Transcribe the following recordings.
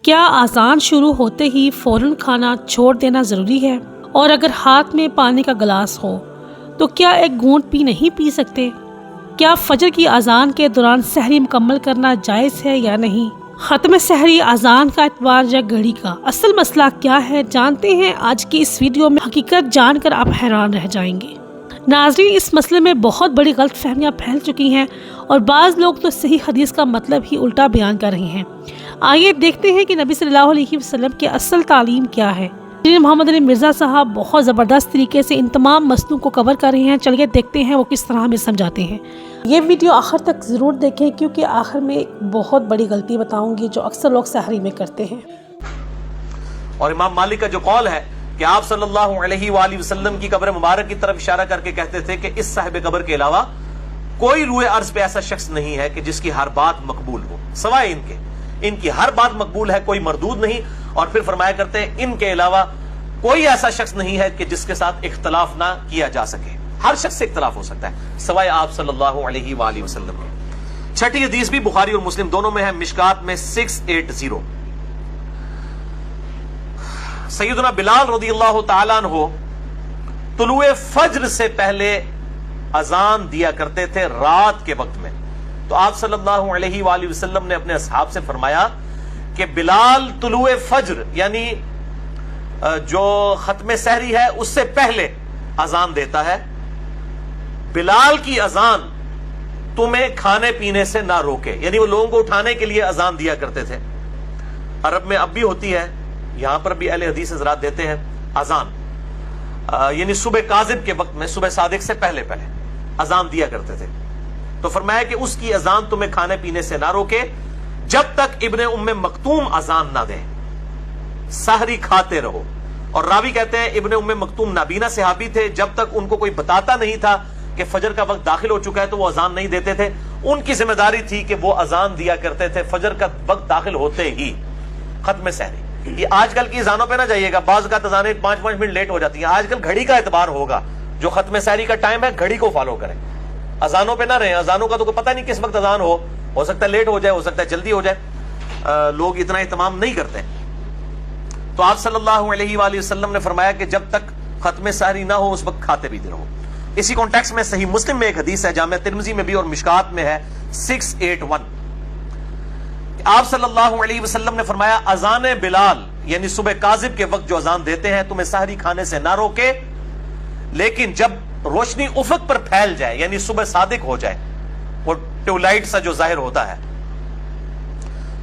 کیا اذان شروع ہوتے ہی فوراً کھانا چھوڑ دینا ضروری ہے؟ اور اگر ہاتھ میں پانی کا گلاس ہو تو کیا ایک گھونٹ بھی نہیں پی سکتے؟ کیا فجر کی اذان کے دوران سحری مکمل کرنا جائز ہے یا نہیں؟ ختم سحری اذان کا اعتبار یا گھڑی کا اصل مسئلہ کیا ہے، جانتے ہیں آج کی اس ویڈیو میں۔ حقیقت جان کر آپ حیران رہ جائیں گے۔ ناظرین، اس مسئلے میں بہت بڑی غلط فہمیاں پھیل چکی ہیں اور بعض لوگ تو صحیح حدیث کا مطلب ہی الٹا بیان کر رہے ہیں۔ آئیے دیکھتے ہیں کہ نبی صلی اللہ علیہ وسلم کی اصل تعلیم کیا ہے۔ محمد علی مرزا صاحب بہت زبردست طریقے سے ان تمام مسئلوں کو کور کر رہے ہیں، چلیے دیکھتے ہیں وہ کس طرح ہمیں سمجھاتے ہیں۔ یہ ویڈیو آخر تک ضرور دیکھیں کیونکہ آخر میں ایک بہت بڑی غلطی بتاؤں گی جو اکثر لوگ سحری میں کرتے ہیں۔ اور امام مالک کا جو قول ہے کہ آپ صلی اللہ علیہ وآلہ وسلم کی قبر مبارک کی طرف اشارہ کر کے کہتے تھے کہ اس صاحب قبر کے علاوہ کوئی روئے ارض پہ ایسا شخص نہیں ہے کہ جس کی ہر بات مقبول ہو، سوائے ان کی ہر بات مقبول ہے، کوئی مردود نہیں۔ اور پھر فرمایا کرتے ہیں ان کے علاوہ کوئی ایسا شخص نہیں ہے کہ جس کے ساتھ اختلاف نہ کیا جا سکے، ہر شخص سے اختلاف ہو سکتا ہے سوائے آپ صلی اللہ علیہ وآلہ وسلم کے۔ چھٹی حدیث بھی بخاری اور مسلم دونوں میں ہے، مشکات میں 680۔ سیدنا بلال رضی اللہ تعالیٰ عنہ طلوع فجر سے پہلے اذان دیا کرتے تھے رات کے وقت میں۔ تو آپ صلی اللہ علیہ وآلہ وسلم نے اپنے اصحاب سے فرمایا کہ بلال طلوع فجر یعنی جو ختم سحری ہے اس سے پہلے اذان دیتا ہے، بلال کی اذان تمہیں کھانے پینے سے نہ روکے، یعنی وہ لوگوں کو اٹھانے کے لیے اذان دیا کرتے تھے۔ عرب میں اب بھی ہوتی ہے، یہاں پر بھی اہل حدیث حضرات دیتے ہیں اذان، یعنی صبح کاذب کے وقت میں، صبح صادق سے پہلے اذان دیا کرتے تھے۔ تو فرمایا کہ اس کی اذان تمہیں کھانے پینے سے نہ روکے جب تک ابن ام مکتوم اذان نہ دے، سحری کھاتے رہو۔ اور راوی کہتے ہیں ابن ام مکتوم نابینا صحابی تھے، جب تک ان کو کوئی بتاتا نہیں تھا کہ فجر کا وقت داخل ہو چکا ہے تو وہ اذان نہیں دیتے تھے۔ ان کی ذمہ داری تھی کہ وہ اذان دیا کرتے تھے فجر کا وقت داخل ہوتے ہی، ختم سحری۔ یہ آج کل کی اذانوں پہ نہ جائیے گا، بعض کا اذانیں 5 منٹ لیٹ ہو جاتی ہیں۔ آج کل گھڑی کا اعتبار ہوگا، جو ختم سحری کا ٹائم ہے گھڑی کو فالو کریں، اذانوں پہ نہ رہیں۔ اذانوں کا تو پتہ نہیں کس وقت اذان ہو سکتا ہے لیٹ ہو جائے، ہو سکتا ہے جلدی ہو جائے، لوگ اتنا اہتمام نہیں کرتے۔ تو آپ صلی اللہ علیہ وآلہ وسلم نے فرمایا کہ جب تک ختم سحری نہ ہو اس وقت کھاتے پیتے رہو۔ اسی کانٹیکس میں صحیح مسلم میں ایک حدیث ہے، جامع ترمذی میں بھی اور مشکات میں ہے 681۔ آپ صلی اللہ علیہ وسلم نے فرمایا اذان بلال یعنی صبح کاذب کے وقت جو اذان دیتے ہیں تمہیں سحری کھانے سے نہ روکے، لیکن جب روشنی افق پر پھیل جائے یعنی صبح صادق ہو جائے، وہ ٹیولائٹ سا جو ظاہر ہوتا ہے،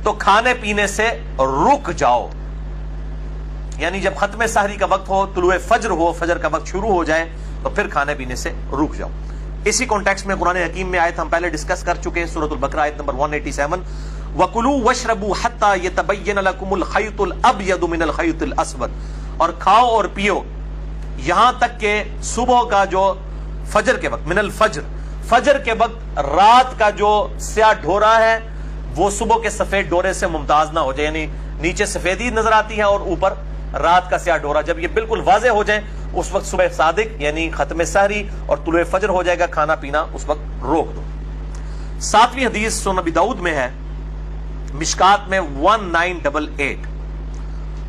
تو کھانے پینے سے رک جاؤ۔ یعنی جب ختم سحری کا وقت ہو، طلوع فجر ہو، فجر کا وقت شروع ہو جائے تو پھر کھانے پینے سے رک جاؤ۔ اسی کانٹیکس میں قرآن حکیم میں آیت ہم پہلے ڈسکس کر چکے، سورۃ البقرہ آیت نمبر 187، وَكُلُوا وَاشْرَبُوا حَتَّى يَتَبَيَّنَ لَكُمُ الْخَيْطُ الْأَبْيَضُ مِنَ الْخَيْطِ الْأَسْوَدِ، اور کھاؤ اور پیو یہاں تک کہ صبح کا جو فجر کے وقت، من الفجر، فجر کے وقت رات کا جو سیاہ ڈھورا ہے وہ صبح کے سفید ڈورے سے ممتاز نہ ہو جائے، یعنی نیچے سفیدی نظر آتی ہے اور اوپر رات کا سیاہ ڈھورا، جب یہ بالکل واضح ہو جائے اس وقت صبح صادق یعنی ختم سحری اور طلوع فجر ہو جائے گا، کھانا پینا اس وقت روک دو۔ 7ویں حدیث سنن ابی داؤد میں ہے، مشکات میں 1988۔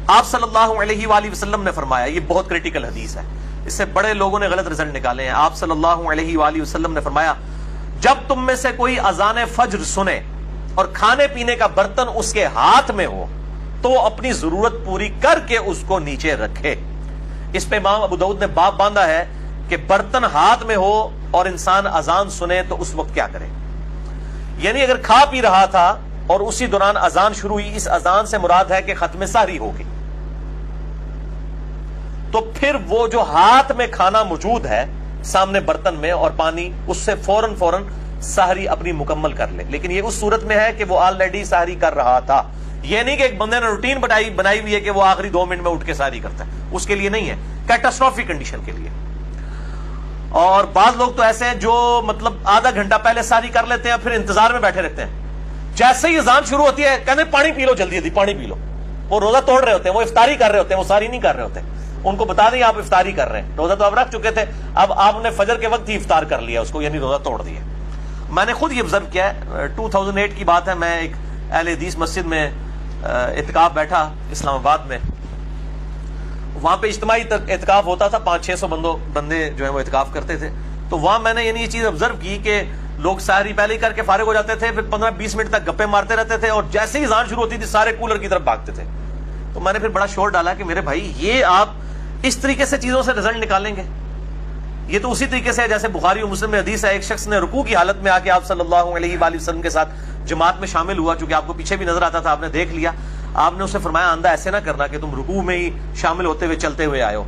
آپ صلی اللہ علیہ وآلہ وسلم نے فرمایا، یہ بہت کریٹیکل حدیث ہے، اس سے بڑے لوگوں نے غلط رزلٹ نکالے ہیں۔ آپ صلی اللہ علیہ وآلہ وسلم نے فرمایا جب تم میں سے کوئی اذان فجر سنے اور کھانے پینے کا برتن اس کے ہاتھ میں ہو تو اپنی ضرورت پوری کر کے اس کو نیچے رکھے۔ اس پہ امام ابو داؤد نے باب باندھا ہے کہ برتن ہاتھ میں ہو اور انسان اذان سنے تو اس وقت کیا کرے، یعنی اگر کھا پی رہا تھا اور اسی دوران اذان شروع ہوئی، اس اذان سے مراد ہے کہ ختم سحری ہوگی، تو پھر وہ جو ہاتھ میں کھانا موجود ہے سامنے برتن میں اور پانی، اس سے فوراً سحری اپنی مکمل کر لے۔ لیکن یہ اس صورت میں ہے کہ وہ آلریڈی سحری کر رہا تھا، یہ نہیں کہ ایک بندے نے روٹین بنائی ہوئی ہے کہ وہ آخری 2 منٹ میں اٹھ کے سحری کرتا ہے، اس کے لیے نہیں ہے، کیٹاسٹروفک کنڈیشن کے لیے۔ اور بعض لوگ تو ایسے ہیں جو مطلب آدھا گھنٹہ پہلے سحری کر لیتے ہیں پھر انتظار میں بیٹھے رہتے ہیں، جیسے ہی اذان شروع ہوتی ہے کہتے ہیں پانی پی لو، جلدی پانی پی لو۔ وہ روزہ توڑ رہے ہوتے ہیں، وہ افطاری کر رہے ہوتے ہیں، وہ سحری نہیں کر رہے ہوتے۔ ان کو بتا دیں آپ افطاری کر رہے ہیں، روزہ تو آپ رکھ چکے تھے، اب آپ نے فجر کے وقت ہی افطار کر لیا اس کو، یعنی روزہ توڑ دیا۔ میں نے خود یہ آبزرو کیا ہے، 2008 کی بات ہے، میں ایک اہل حدیث مسجد میں اعتکاف بیٹھا اسلام آباد میں. وہاں پہ اجتماعی اعتکاف ہوتا تھا, 500-600 بندے جو ہے وہ اعتکاف کرتے تھے. تو وہاں میں نے یعنی یہ چیز آبزرو کی کہ لوگ سحری پہلے ہی کر کے فارغ ہو جاتے تھے, پھر 15-20 منٹ تک گپے مارتے رہتے تھے, اور جیسے ہی اذان شروع ہوتی تھی سارے کولر کی طرف بھاگتے تھے. تو میں نے پھر بڑا شور ڈالا کہ میرے بھائی یہ آپ اس طریقے سے چیزوں سے رزلٹ نکالیں گے؟ یہ تو اسی طریقے سے جیسے بخاری اور مسلم میں حدیث ہے, ایک شخص نے رکوع کی حالت میں آ کے آپ صلی اللہ علیہ وآلہ وسلم کے ساتھ جماعت میں شامل ہوا, چونکہ آپ کو پیچھے بھی نظر آتا تھا, آپ نے دیکھ لیا. آپ نے اسے فرمایا آندہ ایسے نہ کرنا کہ تم رکوع میں ہی شامل ہوتے ہوئے چلتے ہوئے آئے ہو.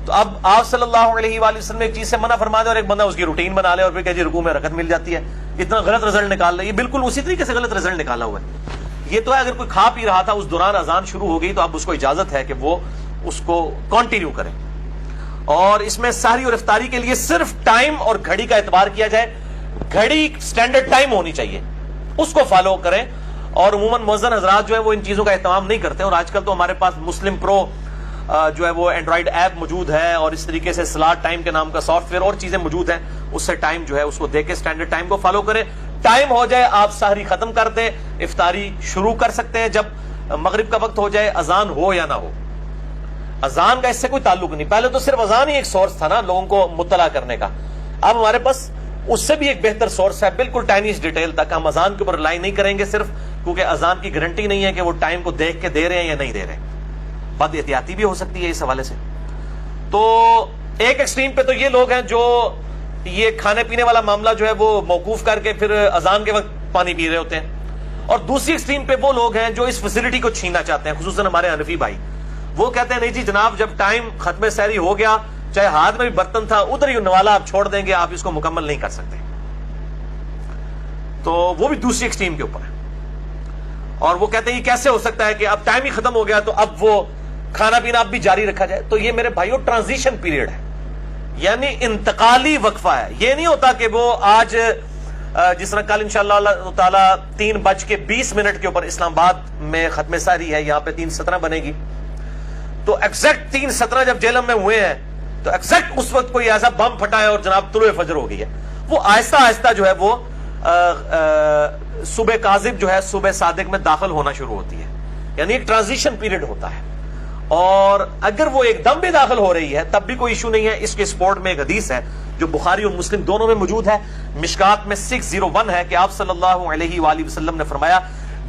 تو اب آپ صلی اللہ علیہ وآلہ وسلم ایک چیز سے منع فرما دے اور ایک بندہ اس کی روٹین بنا لے اور پھر کہ جی رکوع میں رکعت مل جاتی ہے, اتنا غلط رزلٹ نکال لے. یہ بالکل اسی طریقے سے غلط رزلٹ نکالا ہوا ہے. یہ تو ہے اگر کوئی کھا پی رہا تھا اس دوران اذان شروع ہو گئی تو اب اس کو اجازت ہے کہ وہ اس کو کنٹینیو کرے. اور اس میں سحری اور افطاری کے لیے صرف ٹائم اور گھڑی کا اعتبار کیا جائے. گھڑی سٹینڈرڈ ٹائم ہونی چاہیے, اس کو فالو کریں. اور عموماً مؤذن حضرات جو ہے وہ ان چیزوں کا اہتمام نہیں کرتے. اور آج کل تو ہمارے پاس مسلم پرو جو ہے وہ اینڈرائڈ ایپ موجود ہے, اور اس طریقے سے سلاٹ ٹائم کے نام کا سافٹ ویئر اور چیزیں موجود ہیں, اس سے ٹائم جو ہے اس کو دے کے سٹینڈرڈ ٹائم کو فالو کریں. ٹائم ہو جائے آپ سحری ختم کر دیں, افطاری شروع کر سکتے ہیں جب مغرب کا وقت ہو جائے, اذان ہو یا نہ ہو. اذان کا اس سے کوئی تعلق نہیں. پہلے تو صرف اذان ہی ایک سورس تھا نا لوگوں کو مطلع کرنے کا. اب ہمارے پاس اس سے بھی ایک بہتر سورس ہے, بالکل ٹائنیش ڈیٹیل تک. ہم اذان کے اوپر ریلائی نہیں کریں گے صرف, کیونکہ اذان کی گارنٹی نہیں ہے کہ وہ ٹائم کو دیکھ کے دے رہے ہیں یا نہیں دے رہے. بد احتیاطی بھی ہو سکتی ہے اس حوالے سے. تو ایک ایکسٹریم پہ تو یہ لوگ ہیں جو یہ کھانے پینے والا معاملہ جو ہے وہ موقوف کر کے پھر اذان کے وقت پانی پی رہے ہوتے ہیں. اور دوسری ایکسٹریم پہ وہ لوگ ہیں جو اس فیسلٹی کو چھیننا چاہتے ہیں, خصوصاً ہمارے حنفی بھائی. وہ کہتے ہیں نہیں جی جناب, جب ٹائم ختم سحری ہو گیا, چاہے ہاتھ میں بھی برتن تھا ادھر ہی نوالا آپ چھوڑ دیں گے, آپ اس کو مکمل نہیں کر سکتے. تو وہ بھی دوسری ایکسٹریم کے اوپر ہے. اور وہ کہتے ہیں یہ کیسے ہو سکتا ہے کہ اب ٹائم ہی ختم ہو گیا تو اب وہ کھانا پینا اب بھی جاری رکھا جائے. تو یہ میرے بھائیوں ٹرانزیشن پیریڈ ہے, یعنی انتقالی وقفہ ہے. یہ نہیں ہوتا کہ وہ آج جس طرح کل انشاءاللہ اللہ تعالی 3:20 کے اوپر اسلام آباد میں ختم سحری ہے, یہاں پہ 3:17 بنے گی. تو ایگزیکٹ 3:17 جب جیلم میں ہوئے ہیں تو ایگزیکٹ اس وقت کوئی ایسا بم پھٹا ہے اور جناب طلوع فجر ہو گئی ہے. وہ آہستہ آہستہ جو ہے وہ صبح کاذب جو ہے صبح صادق میں داخل ہونا شروع ہوتی ہے, یعنی ایک ٹرانزیشن پیریڈ ہوتا ہے. اور اگر وہ ایک دم بھی داخل ہو رہی ہے تب بھی کوئی ایشو نہیں ہے. اس کے سپورٹ میں ایک حدیث ہے جو بخاری اور مسلم دونوں میں موجود ہے, مشکات میں 601 ہے, کہ آپ صلی اللہ علیہ وآلہ وسلم نے فرمایا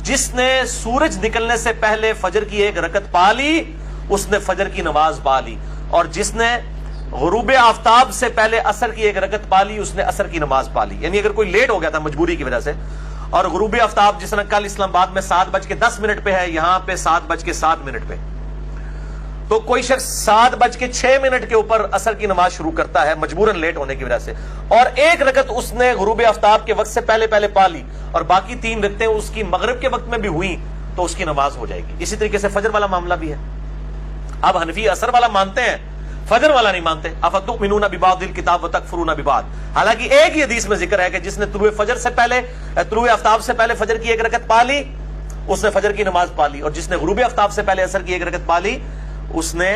جس نے سورج نکلنے سے پہلے فجر کی ایک رکعت پا لی اس نے فجر کی نماز پا لی, اور جس نے غروب آفتاب سے پہلے عصر کی ایک رکعت پا لی اس نے عصر کی نماز پا لی. یعنی اگر کوئی لیٹ ہو گیا تھا مجبوری کی وجہ سے, اور غروب آفتاب جس طرح کل اسلام آباد میں 7:10 پہ ہے, یہاں پہ 7:07 پہ, تو کوئی شخص 7:06 کے اوپر عصر کی نماز شروع کرتا ہے مجبوراً لیٹ ہونے کی وجہ سے, اور ایک رکعت اس نے غروب آفتاب کے وقت سے پہلے پا لی, اور باقی 3 رکعتیں اس کی مغرب کے وقت میں بھی ہوئی تو اس کی نماز ہو جائے گی. اسی طریقے سے فجر والا معاملہ بھی ہے. اب حنفی عصر والا مانتے ہیں, فجر والا نہیں مانتے. افتؤمنون ببعض الکتاب وتکفرون ببعض. حالانکہ ایک ہی حدیث میں ذکر ہے کہ جس نے طلوع فجر سے پہلے, طلوع آفتاب سے پہلے فجر کی ایک رکعت پا لی اس نے فجر کی نماز پا لی, اور جس نے غروب آفتاب سے پہلے عصر کی ایک رکعت پا لی اس نے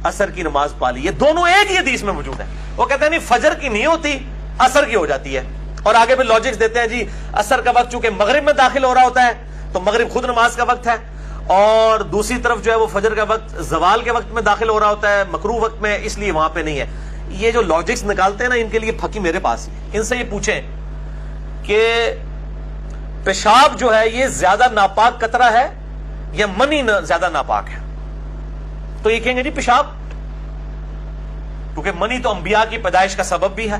عصر کی نماز پا لی. یہ دونوں ایک ہی حدیث میں موجود ہیں. وہ کہتے ہیں نہیں فجر کی نہیں ہوتی, عصر کی ہو جاتی ہے. اور آگے بھی لاجکس دیتے ہیں جی عصر کا وقت چونکہ مغرب میں داخل ہو رہا ہوتا ہے تو مغرب خود نماز کا وقت ہے, اور دوسری طرف جو ہے وہ فجر کا وقت زوال کے وقت میں داخل ہو رہا ہوتا ہے, مکروہ وقت میں, اس لیے وہاں پہ نہیں ہے. یہ جو لاجکس نکالتے ہیں نا ان کے لیے پھکی میرے پاس ہی. ان سے یہ پوچھیں کہ پیشاب جو ہے یہ زیادہ ناپاک قطرہ ہے یا منی زیادہ ناپاک ہے, تو یہ کہیں گے جی پیشاب, کیونکہ منی تو انبیاء کی پیدائش کا سبب بھی ہے,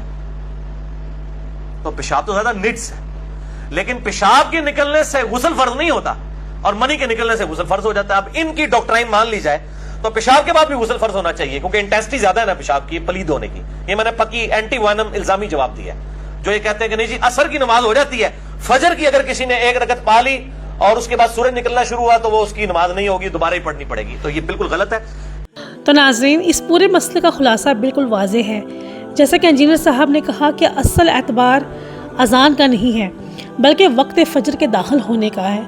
تو پیشاب تو زیادہ نجس ہے. لیکن پیشاب کے نکلنے سے غسل فرض نہیں ہوتا اور منی کے نکلنے سے غسل فرض ہو جاتا ہے. اب ان کی ڈاکٹرائن مان لی جائے تو پیشاب کے بعد بھی غسل فرض ہونا چاہیے, کیونکہ انٹینسٹی زیادہ ہے نا پیشاب کی پلید ہونے کی. یہ میں نے پکی اینٹی وائنم الزامی جواب دیا ہے جو یہ کہتے ہیں کہ نہیں جی عصر کی نماز ہو جاتی ہے, فجر کی اگر کسی نے ایک رکعت پا لی اور اس کے بعد سورج نکلنا شروع ہوا تو وہ اس کی نماز نہیں ہوگی, دوبارہ ہی پڑھنی پڑے گی. تو یہ بالکل غلط ہے. تو ناظرین اس پورے مسئلے کا خلاصہ بالکل واضح ہے. جیسا کہ انجینئر صاحب نے کہا کہ اصل اعتبار اذان کا نہیں ہے بلکہ وقت فجر کے داخل ہونے کا ہے.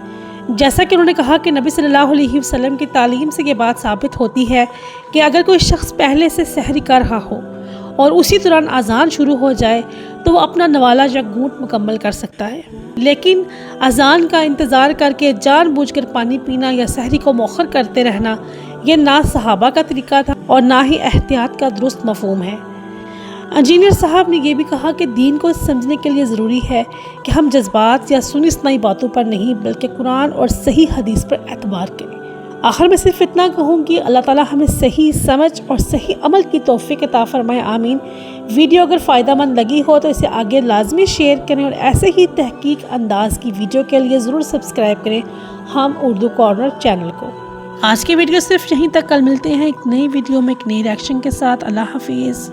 جیسا کہ انہوں نے کہا کہ نبی صلی اللہ علیہ وسلم کی تعلیم سے یہ بات ثابت ہوتی ہے کہ اگر کوئی شخص پہلے سے سحری کر رہا ہو اور اسی دوران اذان شروع ہو جائے تو وہ اپنا نوالا یا گھونٹ مکمل کر سکتا ہے. لیکن اذان کا انتظار کر کے جان بوجھ کر پانی پینا یا سحری کو مؤخر کرتے رہنا یہ نہ صحابہ کا طریقہ تھا اور نہ ہی احتیاط کا درست مفہوم ہے۔ انجینئر صاحب نے یہ بھی کہا کہ دین کو سمجھنے کے لیے ضروری ہے کہ ہم جذبات یا سنی سنائی باتوں پر نہیں بلکہ قرآن اور صحیح حدیث پر اعتبار کریں۔ آخر میں صرف اتنا کہوں گی اللہ تعالیٰ ہمیں صحیح سمجھ اور صحیح عمل کی توفیق عطا فرمائے، آمین۔ ویڈیو اگر فائدہ مند لگی ہو تو اسے آگے لازمی شیئر کریں اور ایسے ہی تحقیق انداز کی ویڈیو کے لیے ضرور سبسکرائب کریں ہم اردو کارنر چینل کو۔ آج کی ویڈیو صرف یہیں تک، کل ملتے ہیں ایک نئی ویڈیو میں ایک نئی ریاکشن کے ساتھ۔ اللہ حافظ۔